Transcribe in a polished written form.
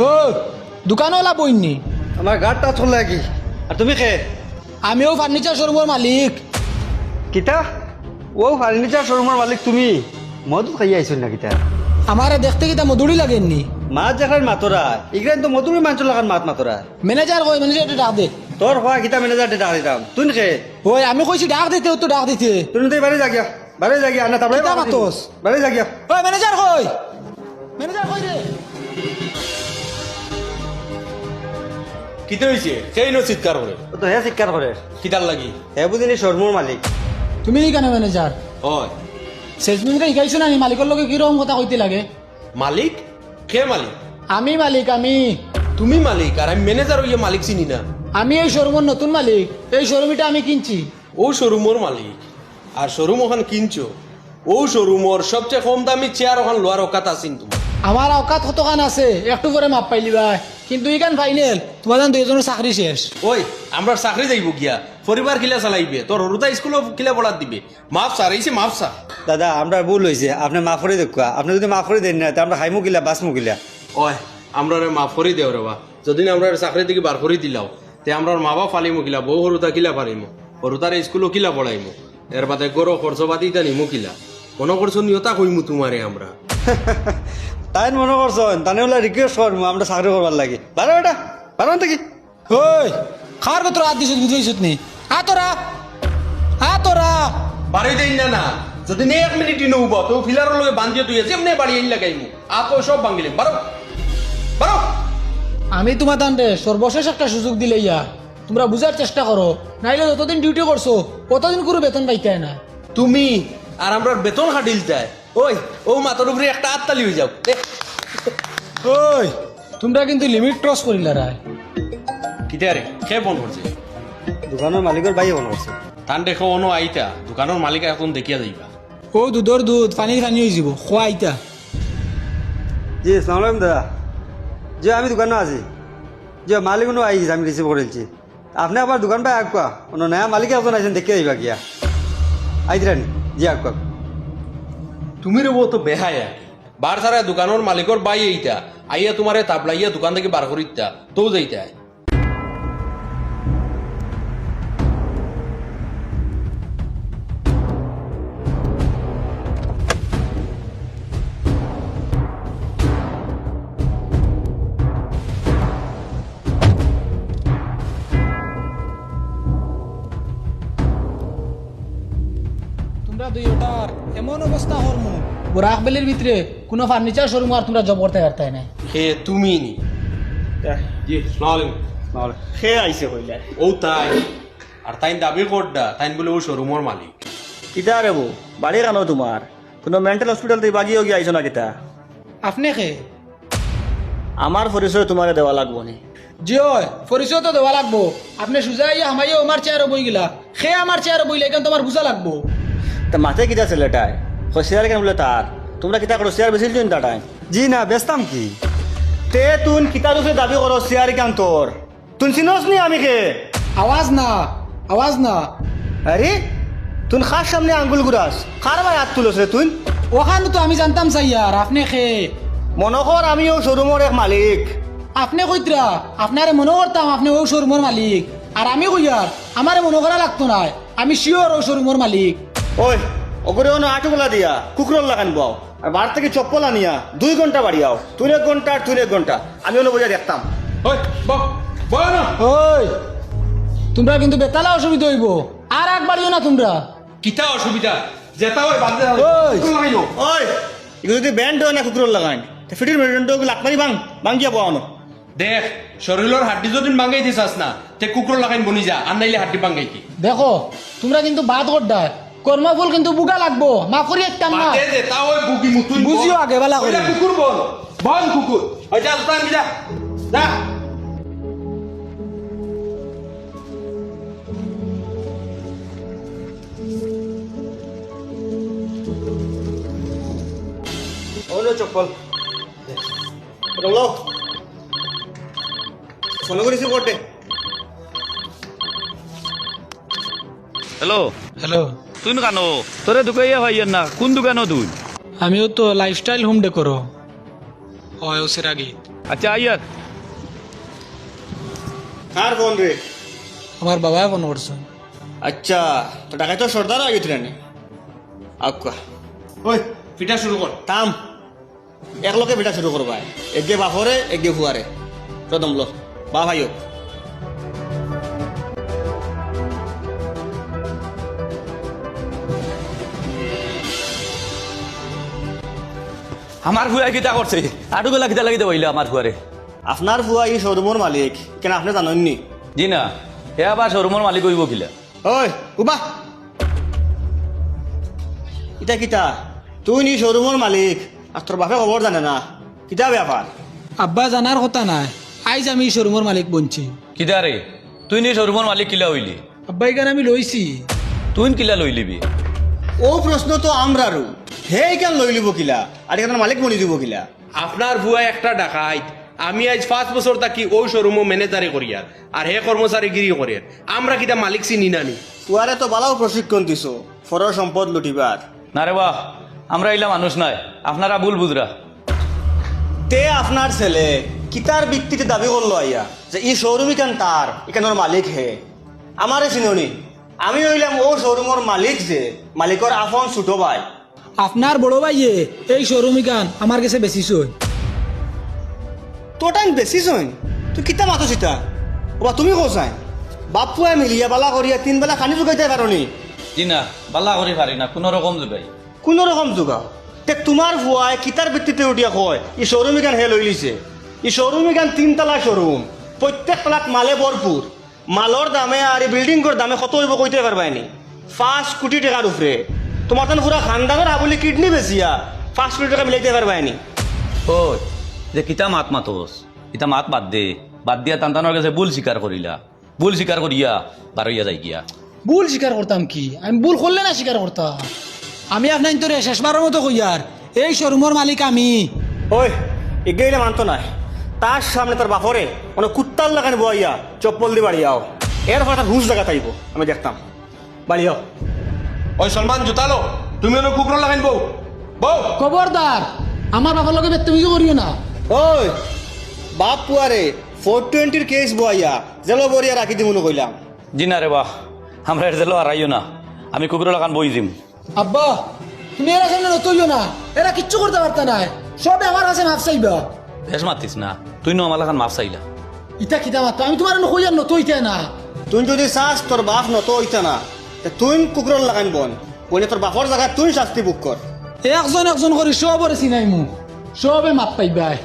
ও দোকানওয়ালা বইনি আমার গাড়টা চলে কি আর তুমি কে আমিও ফার্নিচার শোরুমের মালিক। কিতা ও ফার্নিচার শোরুমের মালিক তুমি মধু খাই আইছো না কিতা আমারে দেখতে কিতা মধুরি লাগেননি? মাছ দেখার মাতরা ইগ্রান তো মধুরি মাংস লাগান মাত মাতরা ম্যানেজার কই ম্যানেজার ডাক দে। তোর হওয়া কিতা ম্যানেজার ডাক দিতাম তুই কে ওই আমি কইছি ডাক দিতে ও তো ডাক দিতে। তুই তো বাড়ি জাগিয়া বাড়ি জাগিয়া না তারপরে কিতা মাতোস? বাড়ি জাগিয়া ওই ম্যানেজার কই ম্যানেজার কই রে? কিতে হয়েছে সেই নো চিৎকার করে ও তো হে শিক্ষার করে কিতার লাগি হে বুঝিনি শোরুমের মালিক তুমি কেন ম্যানেজার? হয় সেলসম্যানকে শিখাইছো না মালিকের লগে কিরকম কথা কইতে লাগে? মালিক কে মালিক? আমি মালিক আমি তুমি মালিক আর আমি ম্যানেজার হইয়া মালিক চিনি না। আমি এই শোরুমের নতুন মালিক। এই শোরুমটা আমি কিনছি। ও শোরুমর মালিক আর শোরুম ওখান কিনছো ও শোরুমর সবচেয়ে কম দামি চেয়ার ওখান লোয়ার অকাত আছেন তোমার। আমার অকাত কতখান আছে একটু পরে মাপ পাইলিবা কিন্তু ইখান ফাইনাল তোমার দুইজনের চাকরি শেষ। ওই আমরা চাকরি যাইব গিয়া পরিবার কিলা চালাইবে তোর হরুতা স্কুলও কিলা পড়াত দিবে মাফ স্যার এইছে মাফ স্যার। দাদা আমরা ভুল হয়েছে আপনি মাফ করে দেখুয়া আপনি যদি মাফ করে দেন না তো আমরা খাইমু কিলা বাঁচমু কিলা ওই আমরা মাফ করে দেও রে বা যদি আমরা চাকরি থেকে বার করে দিলাও তে আমরা মা বাপ ফালিমু কিলা বউ হরুতা কিলা পারিমু হরুতার স্কুলও কিলা পড়াইমু এর বাদে গরো খরচ পাতি তা নিমু কিলা মনে করছো নিয়তা কইমু তোমারে আমরা। তাই মনে করছেন তানে হলে রিকোয়েস্ট করবো আমরা চাকরি করবার লাগে বারো বেটা বারো থেকে ওই খাওয়ার কত রাত দিছত বুঝাইছত নি আতরা আতরা বাড়ি দেই না না যদি নে 1 মিনিট নউব তো ফিলারের লগে বান্ধিয়ে তুই যেমনে বাড়ি আইন লাগাইমু আপো সব ভাঙিলে বারো বারো। আমি তোমার দান্ডে সর্বশেষ একটা সুযোগ দিলে ইয়া তোমরা বুঝার চেষ্টা করো নাইলে যতদিন ডিউটি করছো কতদিন করে বেতন পাইতে না। তুমি আর আমরা বেতন খাটিল চাই ওই ও মাথার উপরে একটা আত্তালি হয়ে যাও ওই তোমরা কিন্তু লিমিট ক্রস করিলা রায়। কিতে আরে কে ফোন করছে? দোকানের মালিকের ভাই মনে করছে তান দেখো অনো আইতা দোকানের মালিক এখন দেখিয়া যাইবা। ও দুধর দুধ পানি পানি হয়ে যাব খোয়া আইতা। জি সালাম আলাইকুম দাদা জি আমি দোকানে আছি জি মালিক আইছি আমি রিসিভ করেছি আপনি আবার দোকান পাই আগুয়া কোনো নয়া মালিক এখন আইছেন দেখে যাইবা গিয়া আইতরেন জি আগুয়া তুমি রে তো বেহায়া বার সারা দোকানের মালিকর বাই এইটা আইয়া তোমারে তাবলাইয়া দোকান থেকে বার করিতা তো যাইতা। তোমরা দুইটার এমন অবস্থা হরমু বুড়াক বেলের ভিতরে কোনো ফার্নিচার শোরুম আর তোমরা জব করতে পারতাই না। হে তুমি নি জি সালাম সে আইছে কইলা ও তাই আর তাই দাবি করডা তাই বলে ও শোরুমর মালিক। কিতা রে বউ বাড়ি কেন তোমার কোনো মেন্টাল হসপিটাল থেকে বাগিয়ে গিয়ে আইছো না কিতা আপনি খে আমার পরিচয় তোমারে দেওয়া লাগবো নি জি হয় পরিচয় তো দেওয়া লাগবো। আপনি সুজাইয়া হামাইয়া আমার চেয়ারে বই গেলা সে আমার চেয়ারে বইলে কেন তোমার বুঝা লাগবো। তা মাথায় কিতা ছেলেটায় শেয়ার কেন বলে তার তোমরা কিতা করো শেয়ার বেশি দিন তাটাই জি না ব্যস্তাম কি তে তুন কিতা রূপে দাবি করো শেয়ার কেন তোর তুন চিনোস নি আমি কে আওয়াজ না আওয়াজ না আরে তুন খার সামনে আঙ্গুল ঘুরাস খার ভাই হাত তুলস রে তুই ওখানে তো আমি জানতাম সাইয়ার আপনি খে মনে কর আমি ও শোরুমের এক মালিক আপনি কইতরা আপনারে মনে করতাম আপনি ও শোরুমের মালিক আর আমি কইয়ার আমারে মনে করা লাগতো না আমি শিওর ও শোরুমের মালিক। ওই ওপরে অন্য আটুগুলা দিয়া কুকুরল লাগান বাও আর বার থেকে চপ্পল আনিয়া 2 ঘন্টা বাড়ি আও তুই 1 ঘন্টা আর তুই 1 ঘন্টা আমি অন্য বোঝা দেখতাম ওই বয় না ওই তোমরা কিন্তু বেতালা অসুবিধা হইব আর একবারও না তোমরা কিতা অসুবিধা যেটা ওই বান্ধে ওই। লাগাইলো ওই এগুলো যদি ব্যান্ড হয় না কুকুরল লাগান ফিটির মেরুদণ্ড লাকমারি বাং গিয়া পাওয়ানো দেখ শরীরের হাড্ডি যদি ভাঙাই দিছাস না তে কুকুর লাগাইন বনি যা আর নাইলে হাড্ডি ভাঙাই কি দেখো তোমরা কিন্তু বাদ করডা কর্মফল কিন্তু বুগা লাগবো মাফ করি একটা না দে দে তা ওই বুগি মুতুই বুঝিও আগে বেলা করে। কুকুর বল বল কুকুর ওই যা প্রাণ যা যা ওলো চপ্পল রলো ফোন করেছি বটে হ্যালো হ্যালো তুই কেন তোরে দোকাইয়া ভাইয়ের না কোন দোকানও তুই আমিও তো লাইফস্টাইল হোম ডেকোর হয় ওসের আগে আচ্ছা আইয়ার কার ফোন রে? আমার বাবাই ফোন করছেন। আচ্ছা তো ডাকাই তো সর্দার আগে তুলে নে আকা ওই পিঠা শুরু কর থাম এক লোকে পিঠা শুরু করবা এগে বাপরে এগে ফুয়ারে প্রথম লোক বা ভাই হোক আমার ফুয়া কিতা করছে আটু গলা কিতা লাগিতে বইলে আমার ফুয়ারে। আপনার ফুয়া এই শোরুমের মালিক কেন আপনি জানেননি? জি না এ আবার শোরুমের মালিক হইব কিলা। ওই উবা ইটা কিতা তুই নি শোরুমের মালিক আর তোর বাপে খবর জানে না কিতা ব্যাপার? আব্বা জানার কথা নাই, আইজ আমি শোরুমের মালিক বনছি। কিতা রে তুই নি শোরুমের মালিক কিলা হইলি? আব্বা এখানে আমি লইছি। তুই কিলা লই লিবি? ও প্রশ্ন তো আমরারও হে কেন লই লিব কিলা আর এখানে মালিক বনি দিব কিলা? আপনার ভুয়া একটা ডাকাইত আমি আজ 5 বছর থাকি ওই শোরুমও ম্যানেজারে করিয়ার আর হে কর্মচারী গিরি করিয়ার আমরা কিটা মালিক চিনি নানি। তুয়ারে তো বালাও প্রশিক্ষণ দিছো ফরর সম্পদ লুটিবার। না রে বাহ আমরা ইলা মানুষ নাই, আপনারা ভুল বুঝরা। তে আপনার ছেলে কিতার ভিত্তিতে দাবি করলো আইয়া যে ই শোরুম ইকান তার ইকানোর মালিক হে আমারে চিননি? আমি হইলাম ও শোরুমের মালিক যে মালিকর আফন ছোট ভাই। আপনার বড় ভাইয়ে এই শোরুম গান আমার কাছে বেশি সই। তোর টাইম বেশি সইন তুই কিতা মাতো চিতা ওবা তুমি কোসাই বাপুয়া মিলিয়া বালা করিয়া 3 বেলা খানি যোগাইতে পারনি? জি না বাল্লা করি পারি না কোনো রকম যোগাই। কোন রকম যোগাও তে তোমার ভুয়ায় কিতার ভিত্তিতে উঠিয়া কয় ই শোরুম ইকান হে লই লিছে? ই শোরুম ইকান 3 তলা শোরুম প্রত্যেক তলাত মালে ভরপুর মালর দামে আর এই বিল্ডিংর দামে কত হইব কইতে পারবাইনি? 5 কোটি টাকার উপরে। তোমার তো পুরা খানদানের আবুলি কিডনি বেচিয়া 5 কোটি টাকা মিলাইতে পারবাইনি? ও যে কিতা মাত মাতোস কিতা মাত বাদ দিয়া তান্তানোর কাছে ভুল স্বীকার করিলা, ভুল স্বীকার করিয়া বারইয়া যাই গিয়া। ভুল স্বীকার করতাম কি? আমি ভুল করলে না স্বীকার করতাম। আমি আপনার তোরে শেষবারের মতো কইয়ার এই শোরুমের মালিক আমি। ওই এগেইলে মানতো নাই তার সামনে তার বাপরে মানে কুত্তার লাগানি বইয়া চপ্পল দিয়ে বাড়িয়াও এর ফলে তার হুঁশ জায়গা থাকবো আমি দেখতাম। বাড়িয়াও ওই সলমান জুতালো তুমি অনেক কুকুর লাগাইন বউ বউ খবরদার আমার বাবার লগে তুমি করিও না। ওই বাপ পুয়ারে 420 কেস বইয়া জেলো বরিয়া রাখি দিমুনো কইলাম। জি না রে বাহ আমরা এর জেলো আড়াইও না, আমি কুকুর লাগান বই দিম। আব্বা তুমি এরা সামনে নতইও না, এরা কিচ্ছু করতে পারত না, সবে আমার কাছে মাফ চাইবা। বেশ মাতিস না তুই নো আমার লাগান মাফ চাইলা। ইটা কিতা মাত্র আমি তোমার কইয়ার নতইতে না। তুই যদি চাস তোর বাপ নত হইতা না তুই কুকুর লাগান বন বইনে তোর বাপর জায়গা তুই শাস্তি বুক কর। একজন একজন করে সবরে চিনাই মোক, সবে মাপ পাইবাই।